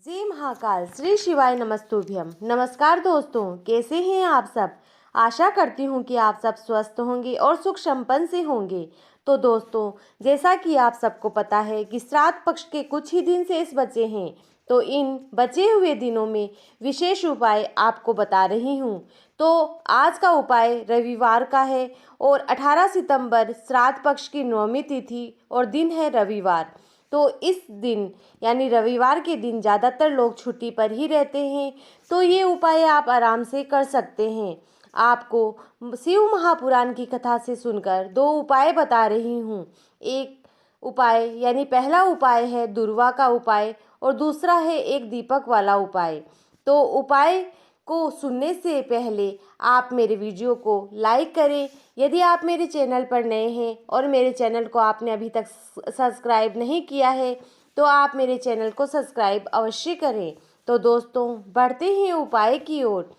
जय महाकाल, श्री शिवाय नमस्तुभ्यम। नमस्कार दोस्तों, कैसे हैं आप सब। आशा करती हूँ कि आप सब स्वस्थ होंगे और सुख संपन्न से होंगे। तो दोस्तों, जैसा कि आप सबको पता है कि श्राद्ध पक्ष के कुछ ही दिन शेष बचे हैं, तो इन बचे हुए दिनों में विशेष उपाय आपको बता रही हूँ। तो आज का उपाय रविवार का है और 18 सितंबर श्राद्ध पक्ष की 9वीं तिथि और दिन है रविवार। तो इस दिन यानी रविवार के दिन ज़्यादातर लोग छुट्टी पर ही रहते हैं, तो ये उपाय आप आराम से कर सकते हैं। आपको शिव महापुराण की कथा से सुनकर दो उपाय बता रही हूँ। एक उपाय यानी पहला उपाय है दुर्वा का उपाय और दूसरा है एक दीपक वाला उपाय। तो उपाय को सुनने से पहले आप मेरे वीडियो को लाइक करें। यदि आप मेरे चैनल पर नए हैं और मेरे चैनल को आपने अभी तक सब्सक्राइब नहीं किया है, तो आप मेरे चैनल को सब्सक्राइब अवश्य करें। तो दोस्तों, बढ़ते हैं उपाय की ओर।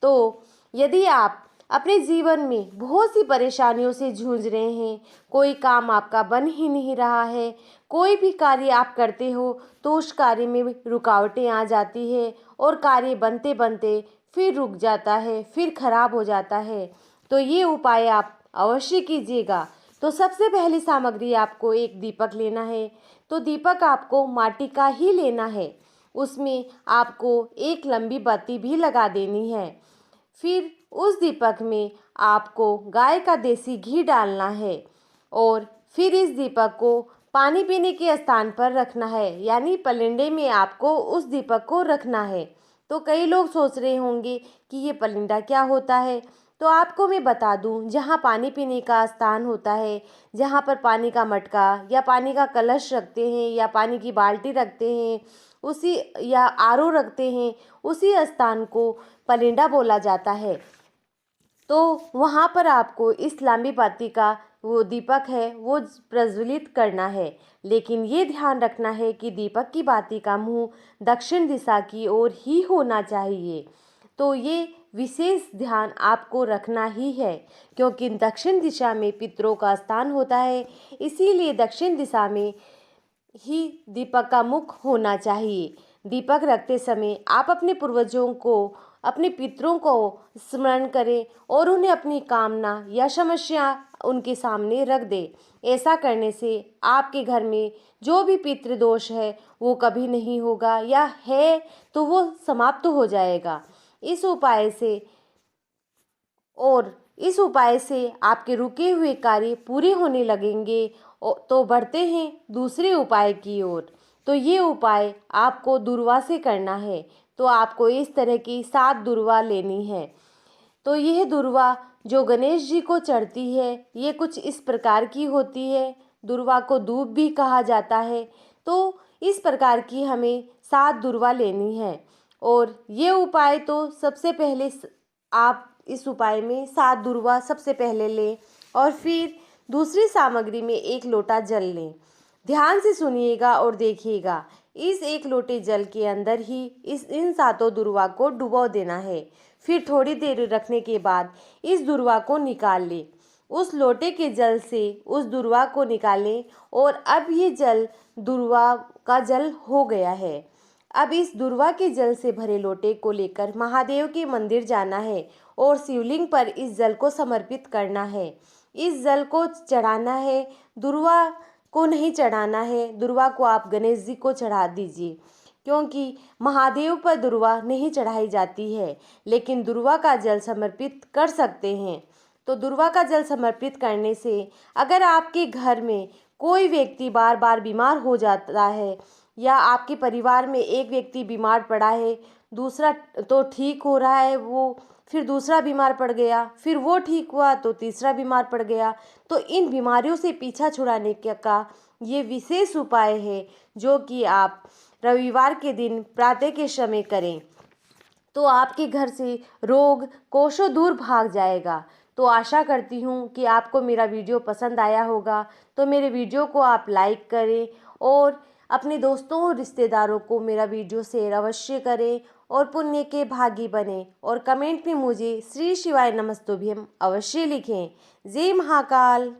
तो यदि आप अपने जीवन में बहुत सी परेशानियों से जूझ रहे हैं, कोई काम आपका बन ही नहीं रहा है, कोई भी कार्य आप करते हो तो उस कार्य में रुकावटें आ जाती है और कार्य बनते बनते फिर रुक जाता है, फिर खराब हो जाता है, तो ये उपाय आप अवश्य कीजिएगा। तो सबसे पहली सामग्री आपको एक दीपक लेना है। तो दीपक आपको माटी का ही लेना है। उसमें आपको एक लंबी बत्ती भी लगा देनी है। फिर उस दीपक में आपको गाय का देसी घी डालना है और फिर इस दीपक को पानी पीने के स्थान पर रखना है, यानी पलिंडे में आपको उस दीपक को रखना है। तो कई लोग सोच रहे होंगे कि ये पलिंडा क्या होता है, तो आपको मैं बता दूं, जहाँ पानी पीने का स्थान होता है, जहाँ पर पानी का मटका या पानी का कलश रखते हैं या पानी की बाल्टी रखते हैं, उसी या आरओ रखते हैं, उसी स्थान को पलिंडा बोला जाता है। तो वहाँ पर आपको इस लांबी बाती का वो दीपक है वो प्रज्वलित करना है, लेकिन ये ध्यान रखना है कि दीपक की बाती का मुंह दक्षिण दिशा की ओर ही होना चाहिए। तो ये विशेष ध्यान आपको रखना ही है, क्योंकि दक्षिण दिशा में पितरों का स्थान होता है, इसीलिए दक्षिण दिशा में ही दीपक का मुख होना चाहिए। दीपक रखते समय आप अपने पूर्वजों को, अपने पितरों को स्मरण करें और उन्हें अपनी कामना या समस्या उनके सामने रख दें। ऐसा करने से आपके घर में जो भी पितृदोष है वो कभी नहीं होगा, या है तो वो समाप्त हो जाएगा। इस उपाय से आपके रुके हुए कार्य पूरे होने लगेंगे। तो बढ़ते हैं दूसरे उपाय की ओर। तो ये उपाय आपको दुर्वा से करना है। तो आपको इस तरह की 7 दुर्वा लेनी है। तो यह दुर्वा जो गणेश जी को चढ़ती है, ये कुछ इस प्रकार की होती है। दुर्वा को दूब भी कहा जाता है। तो इस प्रकार की हमें 7 दुर्वा लेनी है। और ये उपाय तो सबसे पहले आप इस उपाय में 7 दुर्वा सबसे पहले लें और फिर दूसरी सामग्री में 1 लोटा जल लें। ध्यान से सुनिएगा और देखिएगा। इस 1 लोटे जल के अंदर ही इन 7 दुर्वा को डुबो देना है। फिर थोड़ी देर रखने के बाद इस दुर्वा को निकाल लें। उस लोटे के जल से उस दुर्वा को निकालें और अब ये जल दुर्वा का जल हो गया है। अब इस दुर्वा के जल से भरे लोटे को लेकर महादेव के मंदिर जाना है और शिवलिंग पर इस जल को समर्पित करना है। इस जल को चढ़ाना है, दुर्वा को नहीं चढ़ाना है। दुर्वा को आप गणेश जी को चढ़ा दीजिए, क्योंकि महादेव पर दुर्वा नहीं चढ़ाई जाती है, लेकिन दुर्वा का जल समर्पित कर सकते हैं। तो दुर्वा का जल समर्पित करने से अगर आपके घर में कोई व्यक्ति बार बार बीमार हो जाता है, या आपके परिवार में एक व्यक्ति बीमार पड़ा है, दूसरा तो ठीक हो रहा है, वो फिर दूसरा बीमार पड़ गया, फिर वो ठीक हुआ तो तीसरा बीमार पड़ गया, तो इन बीमारियों से पीछा छुड़ाने का ये विशेष उपाय है, जो कि आप रविवार के दिन प्रातः के समय करें। तो आपके घर से रोग कोसों दूर भाग जाएगा। तो आशा करती हूँ कि आपको मेरा वीडियो पसंद आया होगा। तो मेरे वीडियो को आप लाइक करें और अपने दोस्तों और रिश्तेदारों को मेरा वीडियो शेयर अवश्य करें और पुण्य के भागी बने, और कमेंट में मुझे श्री शिवाय नमस्तुभ्यम अवश्य लिखें। जय महाकाल।